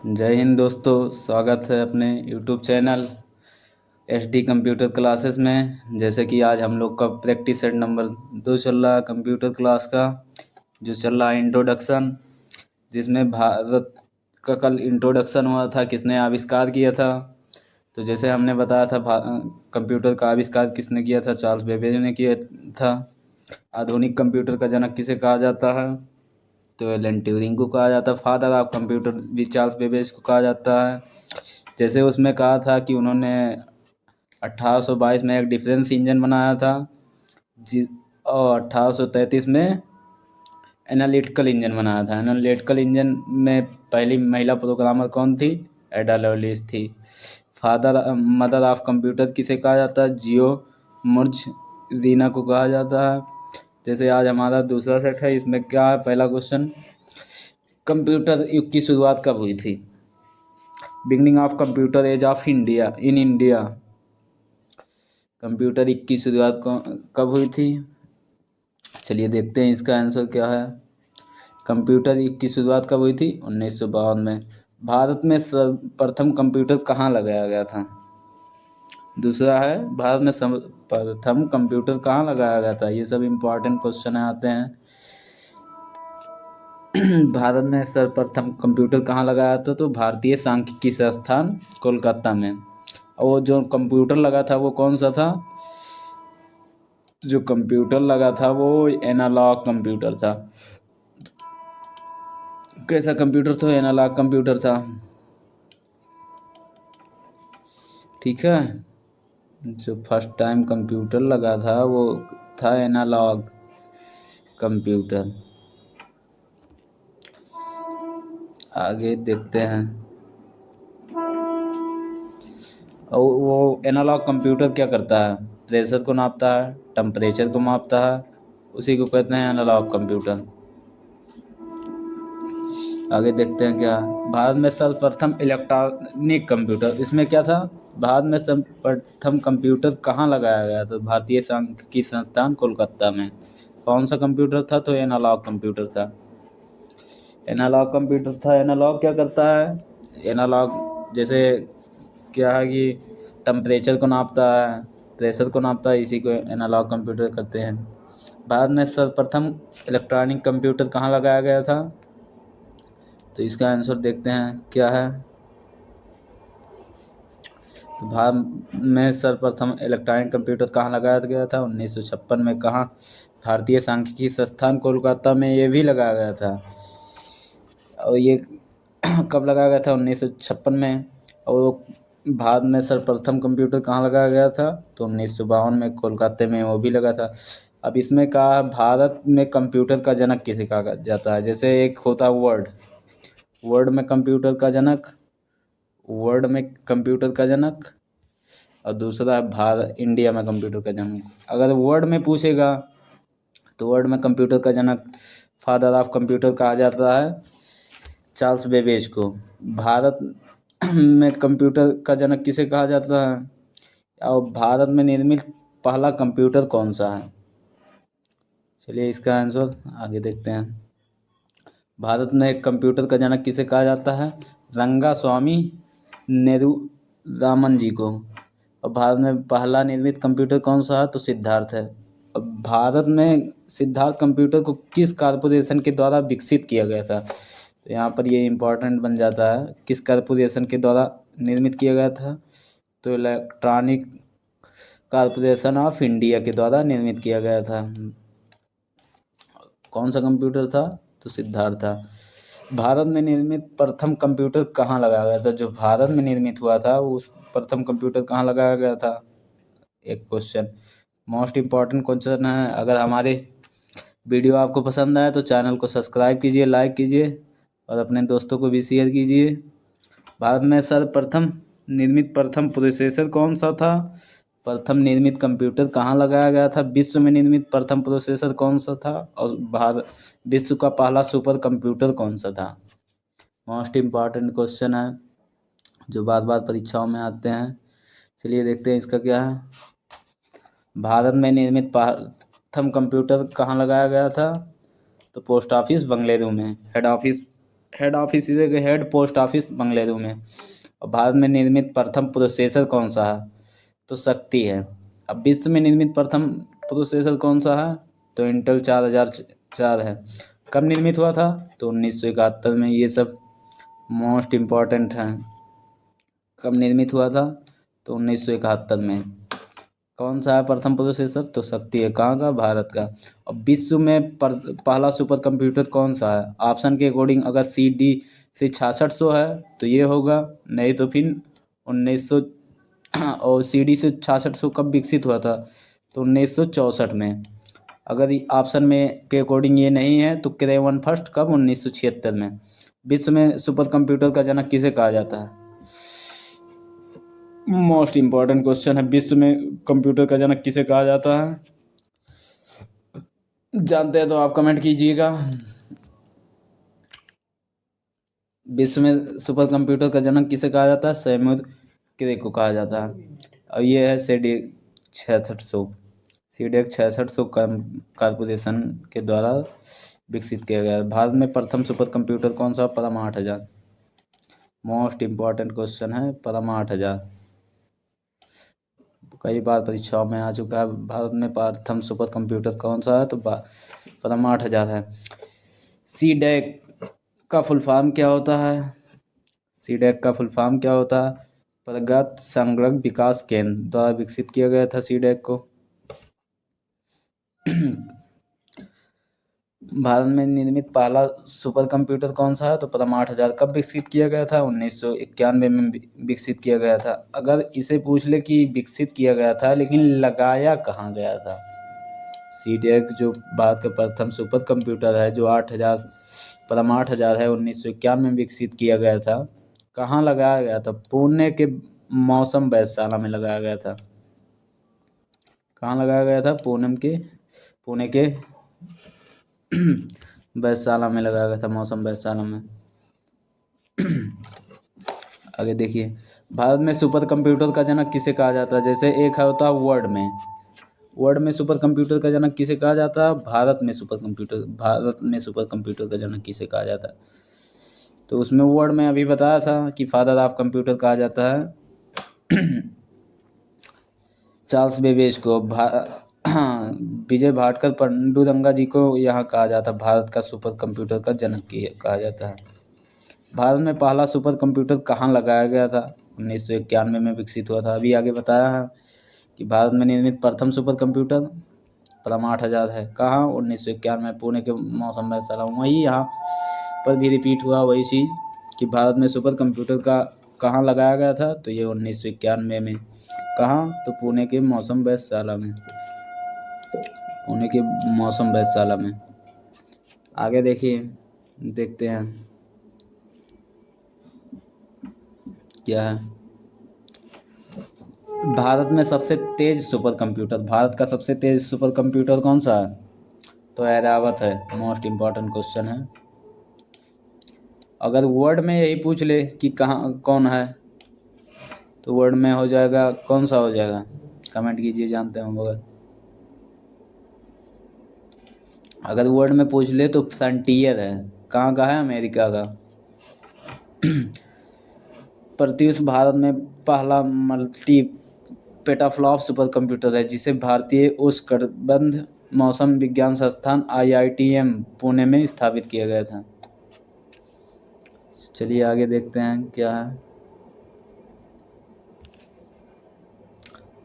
जय हिंद दोस्तों। स्वागत है अपने YouTube channel SD computer classes में। जैसे कि आज हम लोग का प्रैक्टिस सेट नंबर 2 चल रहा है कंप्यूटर क्लास का, जो चल रहा है इंट्रोडक्शन, जिसमें भारत का कल इंट्रोडक्शन हुआ था, किसने आविष्कार किया था। तो जैसे हमने बताया था कंप्यूटर का आविष्कार किसने किया था, चार्ल्स बेबेज ने किया था। आधुनिक कंप्यूटर का जनक किसे कहा जाता है, तो एलन ट्यूरिंग को कहा जाता है। फादर ऑफ कंप्यूटर भी चार्ल्स बेबेज को कहा जाता है। जैसे उसमें कहा था कि उन्होंने 1822 में एक डिफरेंस इंजन बनाया था, जि और 1833 में एनालिटिकल इंजन बनाया था। एनालिटिकल इंजन में पहली महिला प्रोग्रामर कौन थी, एडा लवलिस थी। फादर मदर ऑफ कंप्यूटर किसे कहा जाता है, जियो मुर्ज रीना को कहा जाता है। जैसे आज हमारा दूसरा सेट है, इसमें क्या है, पहला क्वेश्चन, कंप्यूटर युग की शुरुआत कब हुई थी। Beginning of computer age of India in India. Computer युग की शुरुआत कब हुई थी। चलिए देखते हैं इसका आंसर क्या है। कंप्यूटर युग की शुरुआत कब हुई थी, 1952 में। भारत में सर्वप्रथम कंप्यूटर कहाँ लगाया गया था। दूसरा है, भारत में सर्वप्रथम कंप्यूटर कहाँ लगाया गया था। ये सब इम्पोर्टेंट क्वेश्चन आते हैं। भारत में सर्वप्रथम कंप्यूटर कहाँ लगाया था, तो भारतीय सांख्यिकी संस्थान कोलकाता में। और वो जो कंप्यूटर लगा था वो कौन सा था, जो कंप्यूटर लगा था वो एनालॉग कंप्यूटर था। कैसा कंप्यूटर था, एनालॉग कंप्यूटर था। ठीक है, जो फर्स्ट टाइम कंप्यूटर लगा था वो था एनालॉग कंप्यूटर। आगे देखते हैं। और वो एनालॉग कंप्यूटर क्या करता है, प्रेशर को नापता है, टेम्परेचर को मापता है, उसी को कहते हैं एनालॉग कंप्यूटर। आगे देखते हैं क्या, भारत में सर्वप्रथम इलेक्ट्रॉनिक कंप्यूटर, इसमें क्या था, भारत में सर्वप्रथम कंप्यूटर कहाँ लगाया गया, तो भारतीय सांख्यिकी संस्थान कोलकाता में। कौन सा कंप्यूटर था, तो एनालॉग कंप्यूटर था। एनालॉग कंप्यूटर था। एनालॉग क्या करता है, एनालॉग जैसे क्या है कि टेम्परेचर को नापता है, प्रेशर को नापता है, इसी को एनालॉग कंप्यूटर करते हैं। भारत में सर्वप्रथम इलेक्ट्रॉनिक कंप्यूटर कहाँ लगाया गया था, तो इसका आंसर देखते हैं क्या है। तो भारत में सर्वप्रथम इलेक्ट्रॉनिक कंप्यूटर कहाँ लगाया गया था, 1956 में। कहाँ, भारतीय सांख्यिकी संस्थान कोलकाता में ये भी लगाया गया था। और ये कब लगाया गया था, 1956 में। और भारत में सर्वप्रथम कंप्यूटर कहाँ लगाया गया था, तो 1952 में कोलकाता में वो भी लगा था। अब इसमें कहा, भारत में कंप्यूटर का जनक किसे कहा जाता है। जैसे एक होता है वर्ड, वर्ड में कंप्यूटर का जनक, वर्ड में कंप्यूटर का जनक, और दूसरा है भारत, इंडिया में कंप्यूटर का जनक। अगर वर्ड में पूछेगा तो वर्ड में कंप्यूटर का जनक, फादर ऑफ कंप्यूटर कहा जाता है चार्ल्स बेबेज को। भारत में कंप्यूटर का जनक किसे कहा जाता है, और भारत में निर्मित पहला कंप्यूटर कौन सा है। चलिए इसका आंसर आगे देखते हैं। भारत में कंप्यूटर का जनक किसे कहा जाता है, रंगास्वामी नेहरू रामन जी को। और भारत में पहला निर्मित कंप्यूटर कौन सा है, तो सिद्धार्थ है। अब भारत में सिद्धार्थ कंप्यूटर को किस कारपोरेशन के द्वारा विकसित किया गया था, तो यहाँ पर ये इम्पोर्टेंट बन जाता है, किस कारपोरेशन के द्वारा निर्मित किया गया था, तो इलेक्ट्रॉनिक कारपोरेशन ऑफ इंडिया के द्वारा निर्मित किया गया था। कौन सा कंप्यूटर था, तो सिद्धार्थ था। भारत में निर्मित प्रथम कंप्यूटर कहाँ लगाया गया था, जो भारत में निर्मित हुआ था उस प्रथम कंप्यूटर कहाँ लगाया गया था। एक क्वेश्चन, मोस्ट इम्पॉर्टेंट क्वेश्चन है। अगर हमारे वीडियो आपको पसंद आए तो चैनल को सब्सक्राइब कीजिए, लाइक कीजिए और अपने दोस्तों को भी शेयर कीजिए। भारत में सर्वप्रथम निर्मित प्रथम प्रोसेसर कौन सा था, प्रथम निर्मित कंप्यूटर कहाँ लगाया गया था, विश्व में निर्मित प्रथम प्रोसेसर कौन सा था, और भारत विश्व का पहला सुपर कंप्यूटर कौन सा था। मोस्ट इम्पॉर्टेंट क्वेश्चन है जो बार बार परीक्षाओं में आते हैं। चलिए देखते हैं इसका क्या है। भारत में निर्मित प्रथम कंप्यूटर कहाँ लगाया गया था, तो पोस्ट ऑफिस बंगलुरु में। हेड ऑफिस हेड ऑफिस इसे हेड पोस्ट ऑफिस बंगलुरु में। और भारत में निर्मित प्रथम प्रोसेसर कौन सा है? तो शक्ति है। अब विश्व में निर्मित प्रथम प्रोसेसर कौन सा है? तो इंटेल 4004 है। कब निर्मित हुआ था? तो 1971 में। ये सब मोस्ट इम्पॉर्टेंट हैं। कब निर्मित हुआ था? तो 1971 में। कौन सा है प्रथम प्रोसेसर? तो शक्ति है। कहाँ का? भारत का। अब विश्व में पहला सुपर कंप्यूटर कौन सा है? ऑप्शन के अकॉर्डिंग अगर सी डी से 6600 है तो ये होगा, नहीं तो फिर 1900 और सी डी से 6600 कब विकसित हुआ था? तो 1964 में। अगर ऑप्शन में के अकॉर्डिंग ये नहीं है तो क्रेवन फर्स्ट कब? 1976 में। विश्व में सुपर कंप्यूटर का जनक किसे कहा जाता है? मोस्ट इम्पॉर्टेंट क्वेश्चन है। विश्व में कंप्यूटर का जनक किसे कहा जाता है? जानते हैं तो आप कमेंट कीजिएगा। विश्व में सुपर कंप्यूटर का जनक किसे कहा जाता है? सैमुअल क्रे को कहा जाता है। और ये है सीडेक 6600। सीडेक 6600 कारपोरेशन के द्वारा विकसित किया गया। भारत में प्रथम सुपर कंप्यूटर कौन सा? परम 8000। मोस्ट इम्पॉर्टेंट क्वेश्चन है परम 8000। कई बार परीक्षाओं में आ चुका है। भारत में प्रथम सुपर कंप्यूटर कौन सा है? तो परम 8000 है। सी डैक का फुल फॉर्म क्या होता है? सी डैक का फुल फॉर्म क्या होता है? प्रगत संगणक विकास केंद्र द्वारा विकसित किया गया था सी डैक को। भारत में निर्मित पहला सुपर कंप्यूटर कौन सा है? तो परम 8000। कब विकसित किया गया था? 1991 में विकसित किया गया था। अगर इसे पूछ ले कि विकसित किया गया था लेकिन लगाया कहाँ गया था? सीडीएक जो भारत का प्रथम सुपर कंप्यूटर है जो 8000 परम 8000 है 1991 में विकसित किया गया था। कहाँ लगाया गया था? पुणे के मौसम वैधशाला में लगाया गया था। कहाँ लगाया गया था? पुणे के वैधशाला में लगाया गया था, मौसम वैधशाला में। आगे देखिए, भारत में सुपर कंप्यूटर का जनक किसे कहा जाता है? जैसे एक है होता है वर्ड में सुपर कंप्यूटर का जनक किसे कहा जाता है? भारत में सुपर कंप्यूटर का जनक किसे कहा जाता है? तो उसमें वर्ड में अभी बताया था कि फादर ऑफ कंप्यूटर कहा जाता है चार्ल्स बेबेज को। विजय भाटकर पांडुरंगा जी को यहाँ कहा जाता है भारत का सुपर कंप्यूटर का जनक कहा जाता है। भारत में पहला सुपर कंप्यूटर कहाँ लगाया गया था? 1991 में विकसित हुआ था। अभी आगे बताया है कि भारत में निर्मित प्रथम सुपर कंप्यूटर परम 8000 है। कहाँ? 1991 में पुणे के मौसम वैधशाला। वही यहाँ पर भी रिपीट हुआ वही चीज़ कि भारत में सुपर कंप्यूटर का कहाँ लगाया गया था? तो ये 1991 में। कहाँ? तो पुणे के मौसम वैधशाला में। पुणे के मौसम वैधशाला में। आगे देखिए, देखते हैं क्या है। भारत में सबसे तेज सुपर कंप्यूटर, भारत का सबसे तेज सुपर कंप्यूटर कौन सा है? तो ऐरावत है। मोस्ट इम्पॉर्टेंट क्वेश्चन है। अगर वर्ड में यही पूछ ले कि कहाँ कौन है तो वर्ड में हो जाएगा, कौन सा हो जाएगा? कमेंट कीजिए, जानते हो मगर। अगर वर्ड में पूछ ले तो फ्रंटियर है। कहाँ का है? अमेरिका का। प्रत्युष भारत में पहला मल्टी पेटाफ्लॉप सुपर कंप्यूटर है जिसे भारतीय उष्णकटिबंध मौसम विज्ञान संस्थान IITM पुणे में स्थापित किया गया था। चलिए आगे देखते हैं क्या है।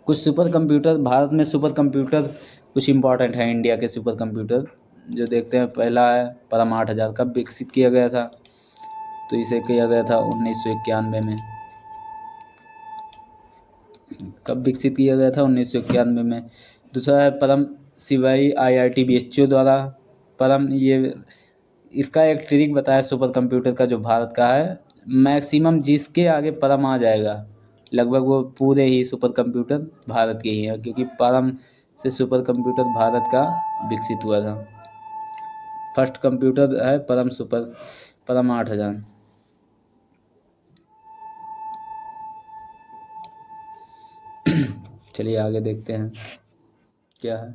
कुछ सुपर कंप्यूटर, भारत में सुपर कंप्यूटर कुछ इम्पोर्टेंट है इंडिया के सुपर कंप्यूटर जो देखते हैं। पहला है परम 8000। कब विकसित किया गया था? तो इसे किया गया था 1991 में। कब विकसित किया गया था? 1991 में। दूसरा है परम शिवाई IIT BHU द्वारा। परम, ये इसका एक ट्रिक बताया सुपर कंप्यूटर का जो भारत का है। मैक्सिमम जिसके आगे परम आ जाएगा लगभग वो पूरे ही सुपर कंप्यूटर भारत के ही हैं क्योंकि परम से सुपर कंप्यूटर भारत का विकसित हुआ था। फर्स्ट कंप्यूटर है परम 8000। चलिए आगे देखते हैं क्या है।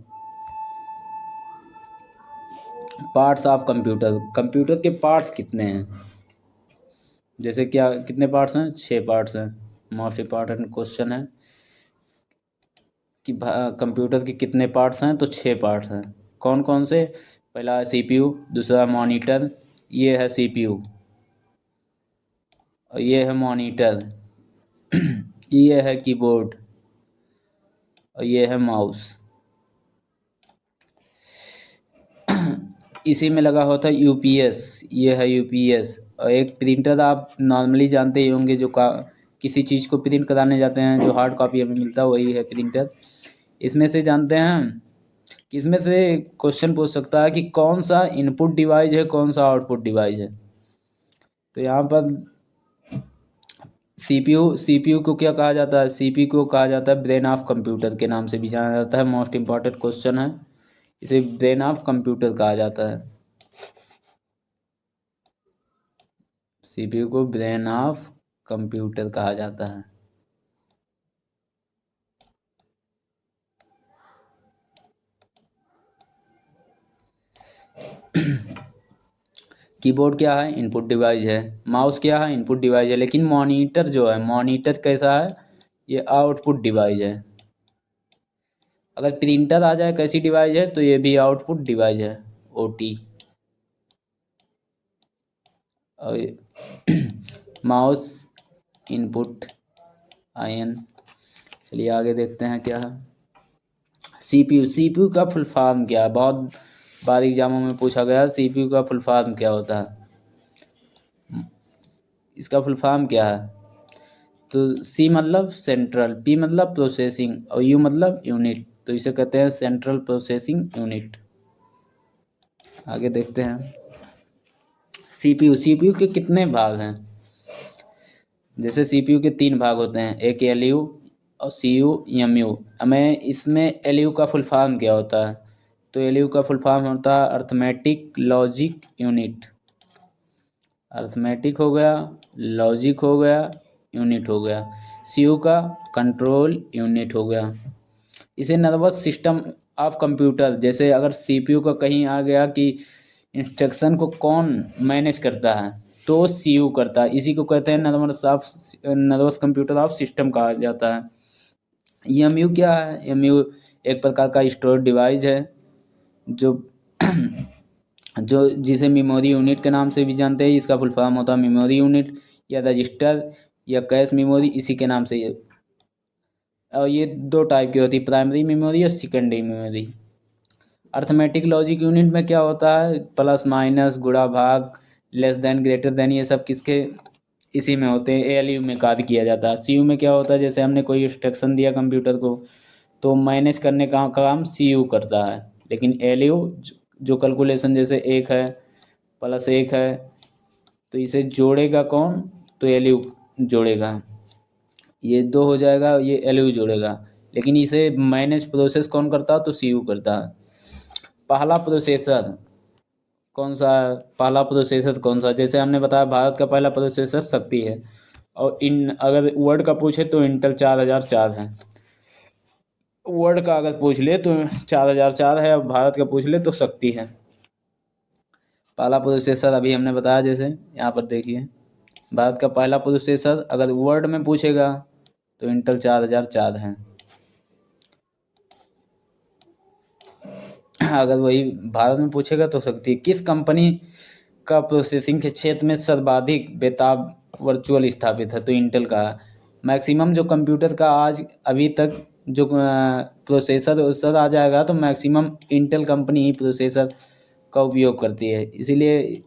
पार्ट्स ऑफ कंप्यूटर, कंप्यूटर के पार्ट्स कितने हैं? जैसे क्या कितने पार्ट्स हैं, 6 पार्ट्स हैं। मोस्ट इम्पॉर्टेंट क्वेश्चन है कि कंप्यूटर के कितने पार्ट्स हैं, तो 6 पार्ट्स हैं। कौन कौन से? पहला है सीपीयू, दूसरा मॉनिटर, ये है सीपीयू, और ये है मॉनिटर, ये है कीबोर्ड, और ये है माउस। इसी में लगा होता है यूपीएस, ये है यूपीएस। और एक प्रिंटर आप नॉर्मली जानते ही होंगे, जो किसी चीज़ को प्रिंट कराने जाते हैं, जो हार्ड कॉपी हमें मिलता है, वही है प्रिंटर। इसमें से जानते हैं कि इसमें से क्वेश्चन पूछ सकता है कि कौन सा इनपुट डिवाइस है, कौन सा आउटपुट डिवाइस है। तो यहाँ पर सीपीयू को क्या कहा जाता है? सीपीयू को कहा जाता है ब्रेन ऑफ कंप्यूटर के नाम से भी जाना जाता है। मोस्ट इम्पॉर्टेंट क्वेश्चन है, इसे ब्रेन ऑफ कंप्यूटर कहा जाता है। सीपीयू को ब्रेन ऑफ कंप्यूटर कहा जाता है। कीबोर्ड क्या है? इनपुट डिवाइस है। माउस क्या है? इनपुट डिवाइस है। लेकिन मॉनिटर जो है, मॉनिटर कैसा है? ये आउटपुट डिवाइस है। अगर प्रिंटर आ जाए कैसी डिवाइस है, तो ये भी आउटपुट डिवाइस है, ओटी। और माउस इनपुट आयन। चलिए आगे देखते हैं क्या है। सीपीयू का फुल फॉर्म क्या है? बहुत बार एग्जामों में पूछा गया, सीपीयू का फुल फॉर्म क्या होता है? इसका फुल फॉर्म क्या है? तो सी मतलब सेंट्रल, पी मतलब प्रोसेसिंग, और यू मतलब यूनिट, तो इसे कहते हैं सेंट्रल प्रोसेसिंग यूनिट। आगे देखते हैं। सीपीयू के कितने भाग हैं? जैसे सीपीयू के 3 भाग होते हैं, एक एलयू और सीयू, एमयू। हमें इसमें एलयू का फुल फॉर्म क्या होता है? तो एलयू का फुल फॉर्म होता है अर्थमेटिक लॉजिक यूनिट। अर्थमेटिक हो गया, लॉजिक हो गया, यूनिट हो गया। सीयू का कंट्रोल यूनिट हो गया। इसे नर्वस सिस्टम ऑफ कंप्यूटर, जैसे अगर सीपीयू का कहीं आ गया कि इंस्ट्रक्शन को कौन मैनेज करता है, तो सीयू करता है। इसी को कहते हैं नर्वस कंप्यूटर ऑफ सिस्टम कहा जाता है। एमयू क्या है? एमयू एक प्रकार का स्टोरेज डिवाइस है, जो जो जिसे मेमोरी यूनिट के नाम से भी जानते हैं। इसका फुल फॉर्म होता है मेमोरी यूनिट, या रजिस्टर, या कैश मेमोरी, इसी के नाम से। और ये 2 टाइप की होती है, प्राइमरी मेमोरी और secondary memory. Arithmetic logic unit में क्या होता है? प्लस माइनस, गुणा भाग, लेस देन, ग्रेटर देन, ये सब किसके इसी में होते हैं, एएलयू में कार्य किया जाता है। सीयू में क्या होता है? जैसे हमने कोई इंस्ट्रक्शन दिया कंप्यूटर को, तो मैनेज करने का काम सीयू करता है। लेकिन एएलयू जो कैलकुलेशन, जैसे 1 है प्लस 1 है, तो इसे जोड़ेगा कौन? तो एएलयू जोड़ेगा। ये 2 हो जाएगा, ये एलयू जोड़ेगा। लेकिन इसे मैनेज प्रोसेस कौन करता है? तो सीयू करता है। पहला प्रोसेसर कौन सा है? पहला प्रोसेसर कौन सा? जैसे हमने बताया, भारत का पहला प्रोसेसर शक्ति है। और अगर वर्ड का पूछे तो इंटेल 4004 है। वर्ड का अगर पूछ ले तो 4004 है, और भारत का पूछ ले तो शक्ति है। पहला प्रोसेसर अभी हमने बताया, जैसे यहाँ पर देखिए, भारत का पहला प्रोसेसर अगर वर्ड में पूछेगा तो इंटेल 4004 है। अगर वही भारत में पूछेगा तो शक्ति। किस कंपनी का प्रोसेसिंग के क्षेत्र में सर्वाधिक बेताब वर्चुअल स्थापित है? तो इंटेल का। मैक्सिमम जो कंप्यूटर का आज अभी तक जो प्रोसेसर आ जाएगा, तो मैक्सिमम इंटेल कंपनी ही प्रोसेसर का उपयोग करती है। इसीलिए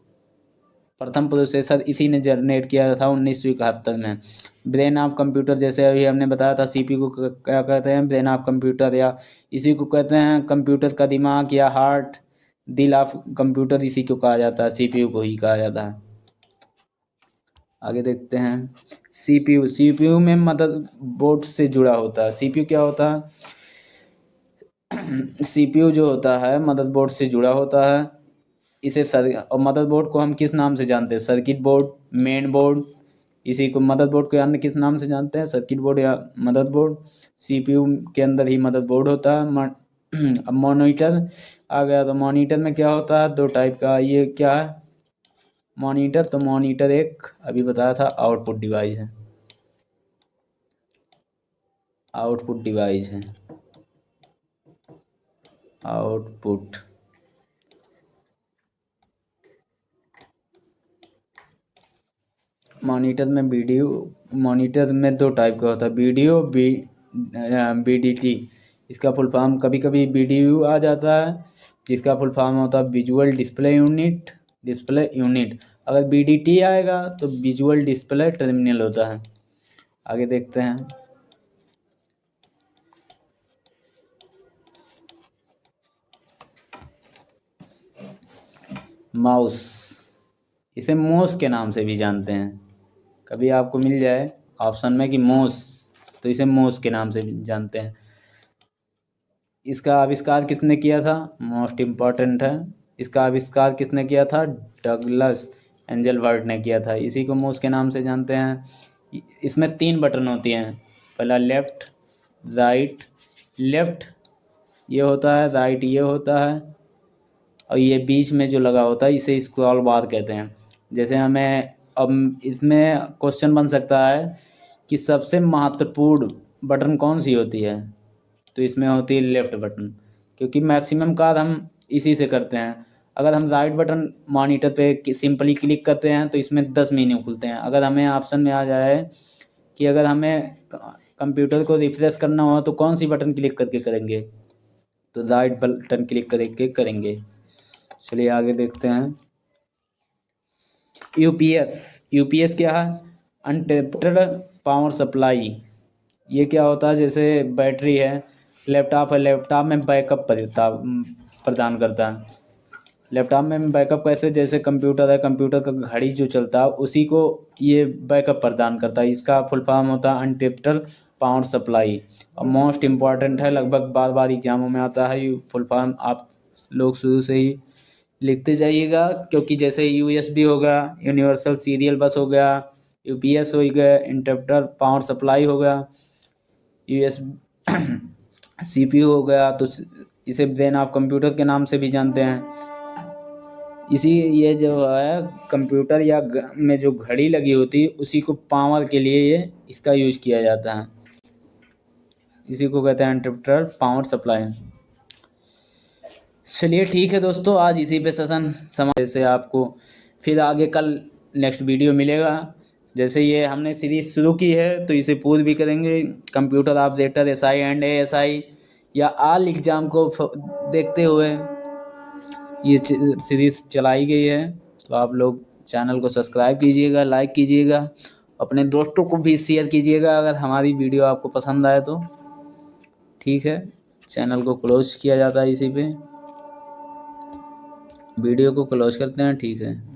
प्रथम प्रोसेसर इसी ने जनरेट किया था 1971 में। ब्रेन ऑफ कंप्यूटर, जैसे अभी हमने बताया था, सीपीयू को क्या कहते हैं? ब्रेन ऑफ कंप्यूटर, या इसी को कहते हैं कंप्यूटर का दिमाग या हार्ट, दिल ऑफ कंप्यूटर, इसी को कहा जाता है, सीपीयू को ही कहा जाता है। आगे देखते हैं। सीपीयू में मदरबोर्ड से जुड़ा होता है। सीपीयू क्या होता है? सीपीयू जो होता है मदरबोर्ड से जुड़ा होता है। और मदरबोर्ड को हम किस नाम से जानते हैं? Circuit board, main board. इसी को मदरबोर्ड के अन्य किस नाम से जानते हैं? सर्किट बोर्ड या मदरबोर्ड। सीपीयू के अंदर ही मदरबोर्ड होता है। अब मॉनिटर आ गया, तो मॉनिटर में क्या होता है? 2 टाइप का। ये क्या है? मॉनिटर, तो मॉनिटर एक अभी बताया था आउटपुट डिवाइस है, आउटपुट डिवाइस है, आउटपुट। मॉनिटर में वीडियो, मॉनिटर में दो टाइप का होता है, वीडियो BDT, इसका फुल फॉर्म कभी कभी VDU आ जाता है, जिसका फुल फॉर्म होता है visual display unit, display unit. अगर BDT आएगा तो विजुअल डिस्प्ले टर्मिनल होता है। आगे देखते हैं। माउस, इसे मोस के नाम से भी जानते हैं, कभी आपको मिल जाए ऑप्शन में कि मोस, तो इसे मोस के नाम से भी जानते हैं। इसका आविष्कार किसने किया था, मोस्ट इम्पॉर्टेंट है, इसका आविष्कार किसने किया था, डगलस एंजलबर्ट ने किया था, इसी को मोस के नाम से जानते हैं। इसमें 3 बटन होती हैं, पहला लेफ्ट, राइट, लेफ्ट ये होता है, राइट ये होता है, और ये बीच में जो लगा होता है इसे स्क्रॉल बार कहते हैं। जैसे हमें अब इसमें क्वेश्चन बन सकता है कि सबसे महत्वपूर्ण बटन कौन सी होती है, तो इसमें होती है लेफ़्ट बटन, क्योंकि मैक्सिमम कार्य हम इसी से करते हैं। अगर हम राइट बटन मॉनिटर पे सिंपली क्लिक करते हैं तो इसमें 10 मेन्यू खुलते हैं। अगर हमें ऑप्शन में आ जाए कि अगर हमें कंप्यूटर को रिफ्रेश करना हो तो कौन सी बटन क्लिक करके करेंगे, तो राइट बटन क्लिक करके करेंगे। चलिए आगे देखते हैं। यूपीएस क्या है, अनटेप्ड पावर सप्लाई। ये क्या होता है, जैसे बैटरी है, लैपटॉप है, लैपटॉप में बैकअप प्रदान करता है। लैपटॉप में बैकअप कैसे, जैसे कंप्यूटर है, कंप्यूटर का घड़ी जो चलता है उसी को ये बैकअप प्रदान करता है। इसका फुल फॉर्म होता है अनटेप्ड पावर सप्लाई, और मोस्ट इम्पॉर्टेंट है, लगभग बार बार एग्जामों में आता है। ये फुल फॉर्म आप लोग शुरू से ही लिखते जाइएगा, क्योंकि जैसे यूएसबी हो गया, यूनिवर्सल सीरियल बस हो गया, यूपीएस हो गया, इंटरप्टर पावर सप्लाई हो गया, यूएस सीपीयू हो गया, तो इसे ब्रेन ऑफ कंप्यूटर के नाम से भी जानते हैं। इसी ये जो है कंप्यूटर या में जो घड़ी लगी होती है उसी को पावर के लिए ये इसका यूज किया जाता है, इसी को कहते हैं इंटरप्टर पावर सप्लाई। चलिए ठीक है दोस्तों, आज इसी पे सेशन समाप्त से आपको फिर आगे कल नेक्स्ट वीडियो मिलेगा। जैसे ये हमने सीरीज शुरू की है तो इसे पूरी भी करेंगे। Computer operator SI and ASI या ऑल एग्ज़ाम को देखते हुए ये सीरीज चलाई गई है। तो आप लोग चैनल को सब्सक्राइब कीजिएगा, लाइक कीजिएगा, अपने दोस्तों को भी शेयर कीजिएगा अगर हमारी वीडियो आपको पसंद आए तो। ठीक है, चैनल को क्लोज किया जाता है इसी पे, वीडियो को क्लोज करते हैं। ठीक है।